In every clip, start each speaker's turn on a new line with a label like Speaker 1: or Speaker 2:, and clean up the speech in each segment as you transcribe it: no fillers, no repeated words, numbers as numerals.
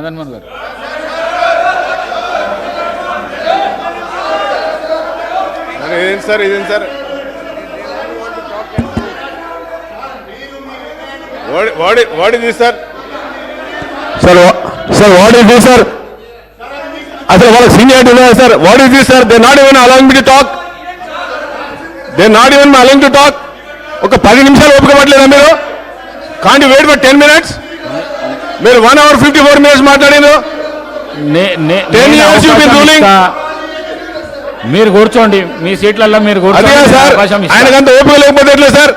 Speaker 1: మదన్ మోహన్ గారు.
Speaker 2: ఇదేంటి సార్, ఇదేంటి sir? What is this sir?
Speaker 3: Sir what is this sir? అసలు వాళ్ళకి సీనియారిటీ ఉన్నాయా sir? What is this sir? They not even allowing me to talk. They not even allowing to talk. ఒక 10 నిమిషాలు ఓపిక పట్టలేదా మీరు? Can't wait for 10 minutes? మీరు 1 hour 54 minutes మాట్లాడారు. 10 years you been ruling.
Speaker 1: మీరు కూర్చోండి, మీ సీట్లలో మీరు
Speaker 3: కూర్చోండి. ఆయనకంత ఓపిక లేకపోతే ఎట్లా సార్?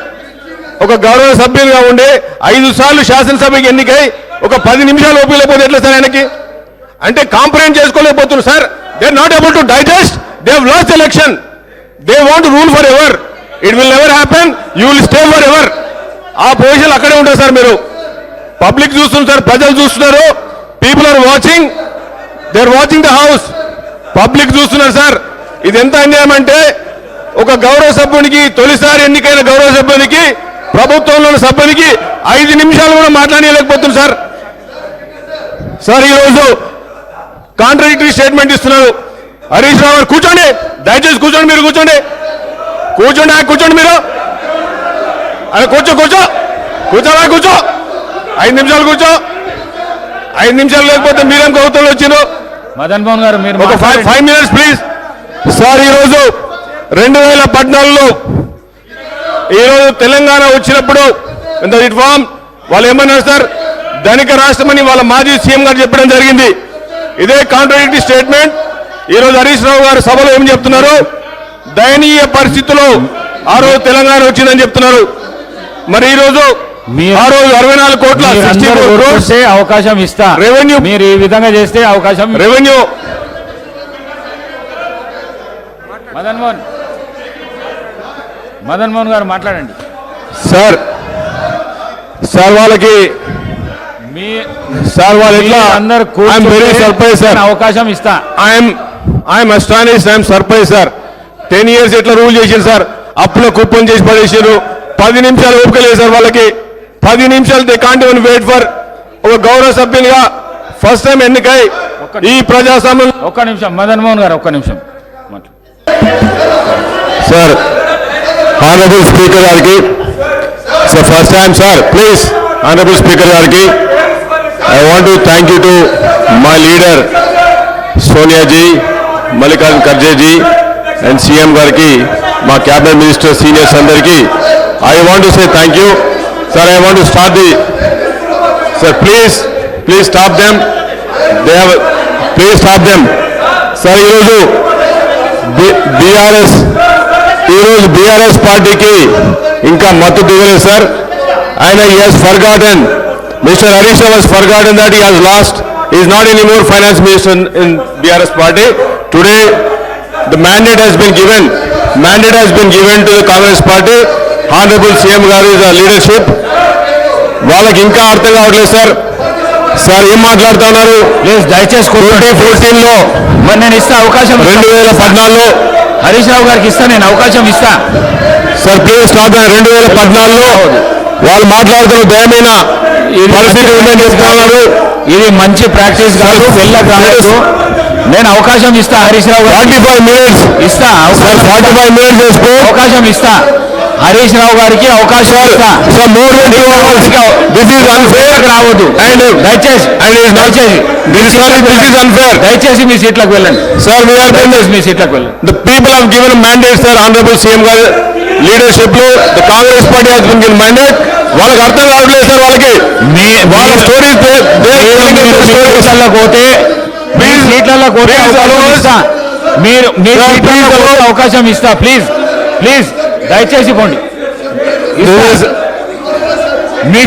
Speaker 3: ఒక గౌరవ సభ్యులుగా ఉండి 5 సార్లు శాసనసభకి ఎన్నికై ఒక 10 నిమిషాలు ఓపిక లేకపోతే ఎట్లా సార్ ఆయనకి? అంటే కాంప్రహెండ్ చేసుకోలేకపోతున్నారు sir. They are not able to digest. They have lost election. They want rule for ever. It will never happen. You will stay for ever. ఆ పొజిషన్ అక్కడే ఉంటారు సార్. మీరు పబ్లిక్ చూస్తున్నారు సార్, ప్రజలు చూస్తున్నారు. People are watching. They are watching the house. Public చూస్తున్నారు sir. ఇది ఎంత అన్యాయం అంటే ఒక గౌరవ సభ్యునికి, తొలిసారి ఎన్నికైన గౌరవ సభ్యునికి, ప్రభుత్వంలో ఉన్న సభ్యునికి 5 నిమిషాలు కూడా మాట్లాడలేకపోతున్నారు సార్. సార్ ఈరోజు కాంట్రడిక్టరీ స్టేట్మెంట్ ఇస్తున్నారు. హరీష్ రావు గారు కూర్చోండి, దయచేసి కూర్చోండి. మీరు కూర్చోండి, కూర్చోండి, కూర్చోండి. మీరు అరే కూర్చో, కూర్చోరా, కూర్చో. 5 నిమిషాలు కూర్చో. 5 నిమిషాలు లేకపోతే మీరేం గౌరవంలో వచ్చిందో.
Speaker 1: మదన్ మోహన్ గారు మీరు
Speaker 3: ఒక 5 minutes ప్లీజ్. సార్ ఈరోజు 2014లో ఈరోజు తెలంగాణ వచ్చినప్పుడు ఇంత రిఫార్మ్ వాళ్ళు ఏమన్నారు సార్? ధనిక రాష్ట్రమని వాళ్ళ మాజీ సీఎం గారు చెప్పడం జరిగింది. ఇదే కాంట్రడిక్టరీ స్టేట్మెంట్ ఈరోజు హరీష్ రావు గారు సభలో ఏం చెప్తున్నారు? దయనీయ పరిస్థితుల్లో ఆ రోజు తెలంగాణ వచ్చిందని చెప్తున్నారు. మరి ఈ రోజు ఆ రోజు 64 కోట్ల
Speaker 1: అవకాశం ఇస్తా.
Speaker 3: రెవెన్యూ
Speaker 1: మీరు ఈ విధంగా చేస్తే అవకాశం.
Speaker 3: రెవెన్యూ
Speaker 1: మదన్ మోహన్ గారు మాట్లాడండి
Speaker 3: సార్. వాళ్ళకి సార్ వాళ్ళు ఎట్లా
Speaker 1: అందరు
Speaker 3: సర్ప్రైజ్ సార్.
Speaker 1: అవకాశం ఇస్తా.
Speaker 3: I'm astonished, I'm surprise sir. 10 years ఎట్లా రూల్ చేశారు సార్? అప్పులో కుప్పం చేసి పడేసారు. 10 నిమిషాలు ఓపిక లేదు సార్ వాళ్ళకి. 10 నిమిషాలు they can't even wait for. ఒక గౌరవ సభ్యునిగా ఫస్ట్ టైం ఎన్నికై ఈ ప్రజాస్వామ్యం.
Speaker 1: ఒక్క నిమిషం మదన్ మోహన్ గారు, ఒక్క నిమిషం
Speaker 3: సార్. ఆనరబుల్ స్పీకర్ గారికి sir, first time sir, please. Honourable speaker గారికి I want to thank you to my leader Sonia ji, Mallikarjun Kharge ji and CM గారికి, మా క్యాబినెట్ మినిస్టర్ సీనియర్స్ అందరికీ I want to say thank you sir. I want to start the sir. Please stop them. Please stop them sir. ఈరోజు బీఆర్ఎస్ పార్టీకి ఇంకా మద్దతు దిగలేదు sir. ఆయన mister Harish Rao has forgotten that he has lost. He is not anymore finance minister in BRS party. Today the mandate has been given to the Congress party. Honorable CM గారు is a leadership. వాళ్ళకి ఇంకా అర్థం కావట్లేదు sir. ఏం మాట్లాడుతున్నారు? Please దయచేసి 2014లో
Speaker 1: మరి నేను ఇస్తా అవకాశం.
Speaker 3: 2014లో
Speaker 1: హరీష్ రావు గారికి ఇస్తా, నేను అవకాశం ఇస్తా
Speaker 3: సార్. Please stop. 2014లో వాళ్ళు మాట్లాడుతున్న దయమైన చెప్తున్నారు.
Speaker 1: ఇది మంచి ప్రాక్టీస్ కాదు, వెళ్ళదు. నేను అవకాశం ఇస్తా హరీష్ రావు.
Speaker 3: 45 minutes
Speaker 1: ఇస్తా.
Speaker 3: 45 minutes వేసుకో.
Speaker 1: అవకాశం ఇస్తా హరీష్ రావు గారికి, అవకాశం ఇస్తా. రావద్దు దయచేసి మీ సీట్లకు వెళ్ళండి
Speaker 3: సార్.
Speaker 1: మీ సీట్లకు వెళ్ళండి.
Speaker 3: The people have given mandate sir. Honourable CM garu leadership లో the Congress party has been given mandate. వాళ్ళకి అర్థం కావట్లేదు సార్. వాళ్ళకి వాళ్ళ స్టోరీస్
Speaker 1: పోతే మీ సీట్లలో పోతే మీరు అవకాశం ఇస్తా. ప్లీజ్ దయచేసి పోండి. మీ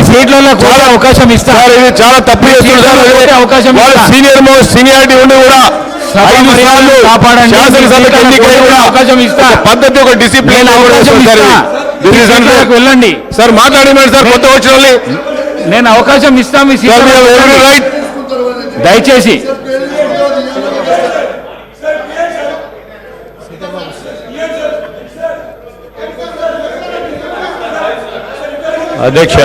Speaker 1: సీట్లలో కూడా అవకాశం ఇస్తా.
Speaker 3: ఇది చాలా తప్పు చేస్తున్నారు సార్.
Speaker 1: అవకాశం
Speaker 3: సీనియారిటీ ఉండి కూడా
Speaker 1: అవకాశం ఇస్తా.
Speaker 3: పద్ధతి, ఒక డిసిప్లిన్
Speaker 1: వెళ్ళండి
Speaker 3: సార్. మాట్లాడమని సార్ కొత్త వచ్చిన వాళ్ళని
Speaker 1: నేను అవకాశం ఇస్తా. మీ
Speaker 3: రైట్.
Speaker 1: దయచేసి
Speaker 3: అధ్యక్ష,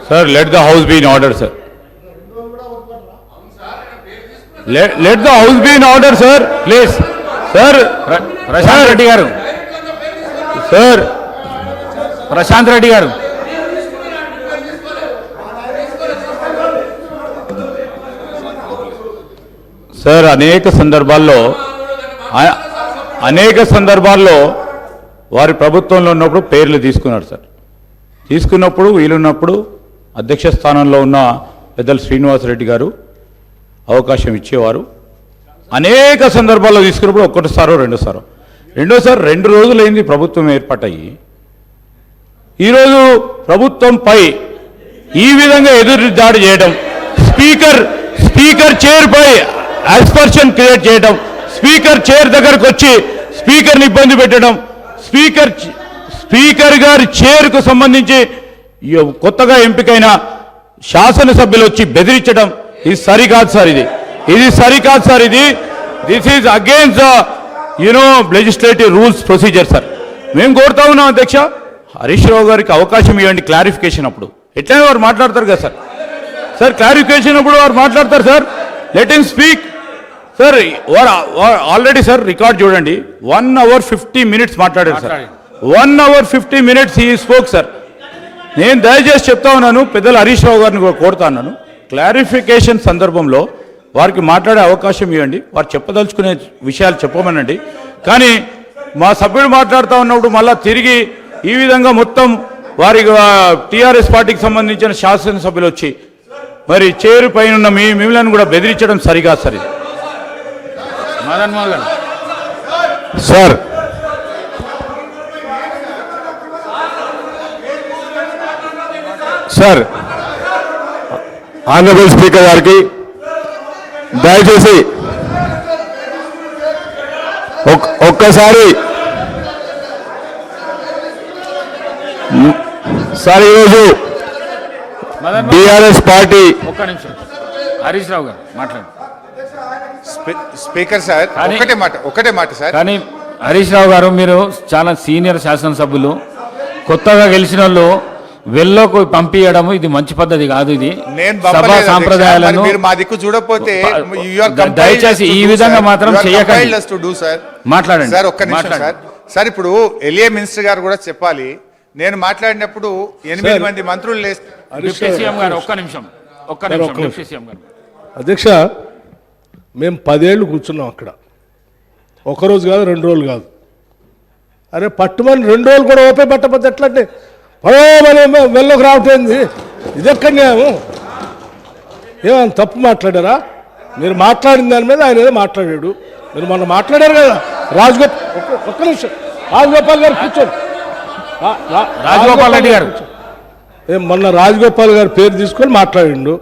Speaker 1: sir let the house be in order sir. Let the house be in order sir please. Sir Prashant Reddy garu, sir Prashant Reddy garu, sir అనేక సందర్భాల్లో వారి ప్రభుత్వంలో ఉన్నప్పుడు పేర్లు తీసుకున్నారు సార్. తీసుకున్నప్పుడు వీలున్నప్పుడు అధ్యక్ష స్థానంలో ఉన్న పెద్దలు శ్రీనివాసరెడ్డి గారు అవకాశం ఇచ్చేవారు. అనేక సందర్భాల్లో తీసుకున్నప్పుడు ఒకటిసారో రెండోసారి 2 రోజులైంది ప్రభుత్వం ఏర్పాటయ్యి. ఈరోజు ప్రభుత్వంపై ఈ విధంగా ఎదురు దాడి చేయడం, స్పీకర్ చైర్పై అస్పర్షన్ క్రియేట్ చేయడం, స్పీకర్ చైర్ దగ్గరకు వచ్చి స్పీకర్ని ఇబ్బంది పెట్టడం, స్పీకర్ గారి చైర్కు సంబంధించి కొత్తగా ఎంపికైన శాసనసభ్యులు వచ్చి బెదిరించడం ఇది సరికాదు సార్. ఇది సరికాదు sir. This is against legislative rules procedure sir. మేము కోరుతా ఉన్నాం అధ్యక్ష, హరీష్ రావు గారికి అవకాశం ఇవ్వండి క్లారిఫికేషన్. అప్పుడు ఎట్లయినా వారు మాట్లాడతారు కదా సార్ క్లారిఫికేషన్ అప్పుడు వారు మాట్లాడతారు sir. Let him speak sir. Already sir record చూడండి, 1 hour 50 minutes మాట్లాడారు sir. 1 hour 50 minutes he spoke sir. నేను దయచేసి చెప్తా ఉన్నాను, పెద్దలు హరీష్ రావు గారిని కూడా కోరుతా ఉన్నాను, క్లారిఫికేషన్ సందర్భంలో వారికి మాట్లాడే అవకాశం ఇవ్వండి. వారు చెప్పదలుచుకునే విషయాలు చెప్పమనండి. కానీ మా సభ్యుడు మాట్లాడుతూ ఉన్నప్పుడు మళ్ళా తిరిగి ఈ విధంగా మొత్తం వారి టీఆర్ఎస్ పార్టీకి సంబంధించిన శాసనసభ్యులు వచ్చి మరి చైర్ పైన ఉన్న మిమ్మల్ని కూడా బెదిరించడం సరిగా సరి. మదన్ మోహన్ గారు
Speaker 3: సార్, ఆనరబుల్ స్పీకర్ గారికి దయచేసి ఒక్కసారి సార్ ఈరోజు టిఆర్ఎస్ పార్టీ
Speaker 1: ఒక్క నిమిషం హరీష్ రావు గారు మాట్లాడు.
Speaker 2: స్పీకర్ సార్ ఒకటే మాట సార్.
Speaker 1: కానీ హరీష్ రావు గారు మీరు చాలా సీనియర్ శాసనసభ్యులు, కొత్తగా గెలిచిన వాళ్ళు వెళ్ళకు పంపించడం ఇది మంచి పద్ధతి కాదు. ఇది సభా సాంప్రదాయాలను
Speaker 2: మా దిక్కు చూడకపోతే
Speaker 1: దయచేసి ఈ విధంగా మాత్రం చేయకండి. మాట్లాడండి
Speaker 2: సార్. ఒక్క నిమిషం సార్. ఇప్పుడు ఎల్ఏ మినిస్టర్ గారు కూడా చెప్పాలి. నేను మాట్లాడినప్పుడు 8 మంది మంత్రులు
Speaker 4: అధ్యక్ష, మేము 10 ఏళ్ళు కూర్చున్నాం అక్కడ. ఒకరోజు కాదు, 2 రోజులు కాదు. అరే పట్టుమని 2 రోజులు కూడా ఓపే పట్టకపోతే ఎట్లంటే వెళ్ళకు రావటేంది, ఇది ఎక్కడ ఏమైనా తప్పు మాట్లాడారా? మీరు మాట్లాడిన దాని మీద ఆయన ఏదో మాట్లాడాడు. మీరు మొన్న మాట్లాడారు కదా ఒక్క నిమిషం రాజగోపాల్ గారు కూర్చోండి.
Speaker 1: రాజగోపాల్ రెడ్డి గారు
Speaker 4: మొన్న రాజగోపాల్ గారి పేరు తీసుకొని మాట్లాడిండు.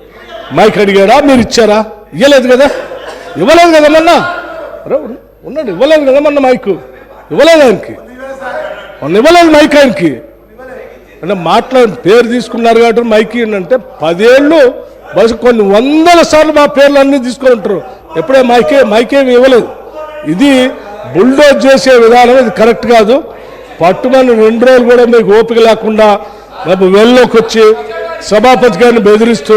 Speaker 4: మైక్ అడిగాడా? మీరు ఇచ్చారా? ఇవ్వలేదు కదా మొన్న ఉన్నాడు. ఇవ్వలేదు కదా మొన్న మైకు. ఇవ్వలేదు ఆయనకి, మొన్న ఇవ్వలేదు మైక్ ఆయనకి. అంటే పేరు తీసుకున్నారు కాబట్టి మైక్ అంటే 10 ఏళ్ళు బస్సు కొన్ని 100 సార్లు మా పేర్లు అన్నీ తీసుకొని ఉంటారు. ఎప్పుడే మైకేమి ఇవ్వలేదు. ఇది బుల్డోజ్ చేసే విధానం ఇది కరెక్ట్ కాదు. పట్టుమని 2 రోజులు కూడా మీకు ఓపిక లేకుండా రేపు వెళ్ళలోకి వచ్చి సభాపతి గారిని బెదిరిస్తూ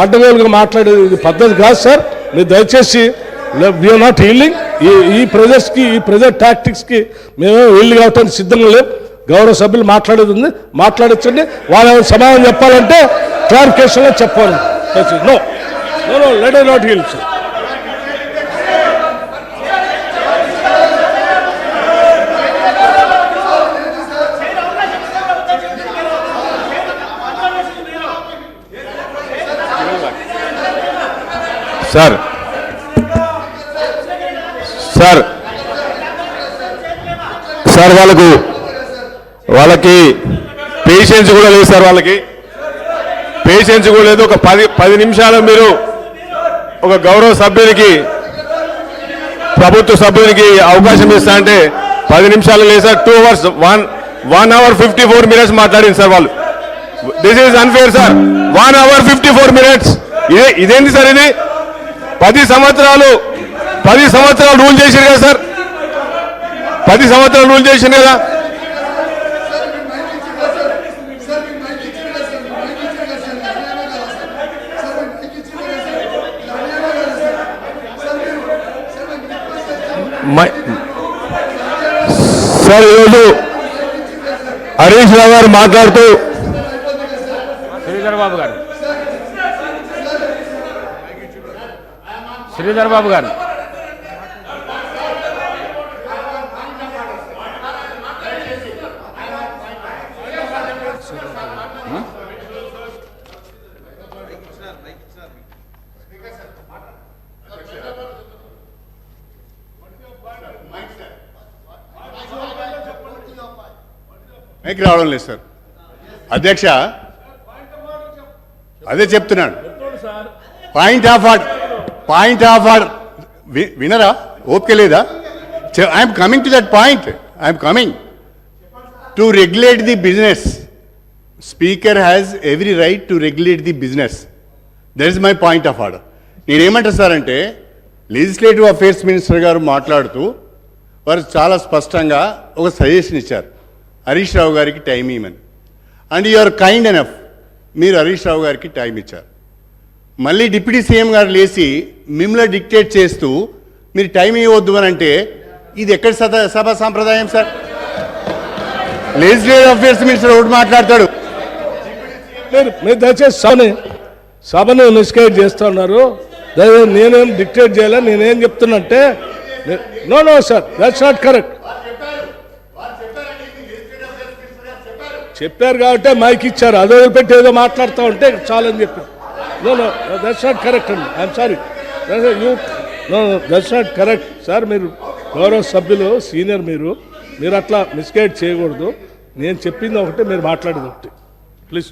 Speaker 4: అడ్డగోలుగా మాట్లాడేది ఇది పద్ధతి కాదు సార్. మీరు దయచేసి వీఆర్ నాట్ హీలింగ్. ఈ ప్రజెస్కి ఈ ప్రెజర్ టాక్టిక్స్కి మేము వీళ్ళు కావటానికి సిద్ధంగా లేవు. గౌరవ సభ్యులు మాట్లాడేది ఉంది, మాట్లాడచ్చండి. వాళ్ళు సమాధానం చెప్పాలంటే క్లారిఫికేషన్లో చెప్పాలి. No let us not heal, sir.
Speaker 3: Sir వాళ్ళకి పేషెన్స్ కూడా లేదు సార్. వాళ్ళకి పేషెన్స్ కూడా లేదు. ఒక 10 నిమిషాలు మీరు ఒక గౌరవ సభ్యునికి, ప్రభుత్వ సభ్యునికి అవకాశం ఇస్తా అంటే 10 నిమిషాలు లేదు సార్. 2 hours 1 hour 54 minutes మాట్లాడింది సార్ వాళ్ళు. This is unfair sir. 1 hour 54 minutes. ఇదేంటి సార్? ఇది 10 సంవత్సరాలు రూల్ చేశారు కదా సార్. 10 సంవత్సరాలు రూల్ చేసింది కదా. సార్ ఈరోజు హరీష్ రావు గారు మాట్లాడుతూ
Speaker 1: శ్రీధర్ బాబు గారు శ్రీధర్ బాబు గారు
Speaker 5: మైక్ రావడం లేదు సార్ అధ్యక్ష అదే చెప్తున్నాడు పాయింట్ ఆఫ్ ఆర్డర్ వినరా ఓపిక లేదా I'm coming to that point I'm coming to regulate the business speaker has every right to regulate the business that is my point of order నేనేమంటారు సార్ అంటే లెజిస్లేటివ్ అఫేర్స్ మినిస్టర్ గారు మాట్లాడుతూ వారు చాలా స్పష్టంగా ఒక సజెషన్ ఇచ్చారు హరీష్ రావు గారికి టైం ఇవ్వమని and you are kind enough మీరు హరీష్ రావు గారికి టైం ఇచ్చారు మళ్ళీ డిప్యూటీ సీఎం గారు లేచి మిమ్మల్ని డిక్టేట్ చేస్తూ మీరు టైం ఇవ్వద్దు అని అంటే ఇది ఎక్కడి సభ సాంప్రదాయం సార్ లెజిస్లేటివ్ అఫేర్స్ మినిస్టర్ ఒకటి మాట్లాడతాడు
Speaker 4: మీరు దయచేసి సభను మిస్గైడ్ చేస్తూ ఉన్నారు నేనేం డిక్టేట్ చేయాలి నేనేం చెప్తున్నంటే no sir that's not correct చెప్పారు కాబట్టి మైక్ ఇచ్చారు అదో పెట్టి ఏదో మాట్లాడుతూ ఉంటే చాలని చెప్పారు నో దట్స్ నాట్ కరెక్ట్ అండి I'm sorry that's not correct sir మీరు గౌరవ సభ్యులు సీనియర్ మీరు అట్లా మిస్గైడ్ చేయకూడదు నేను చెప్పింది ఒకటి మీరు మాట్లాడేది ఒకటి ప్లీజ్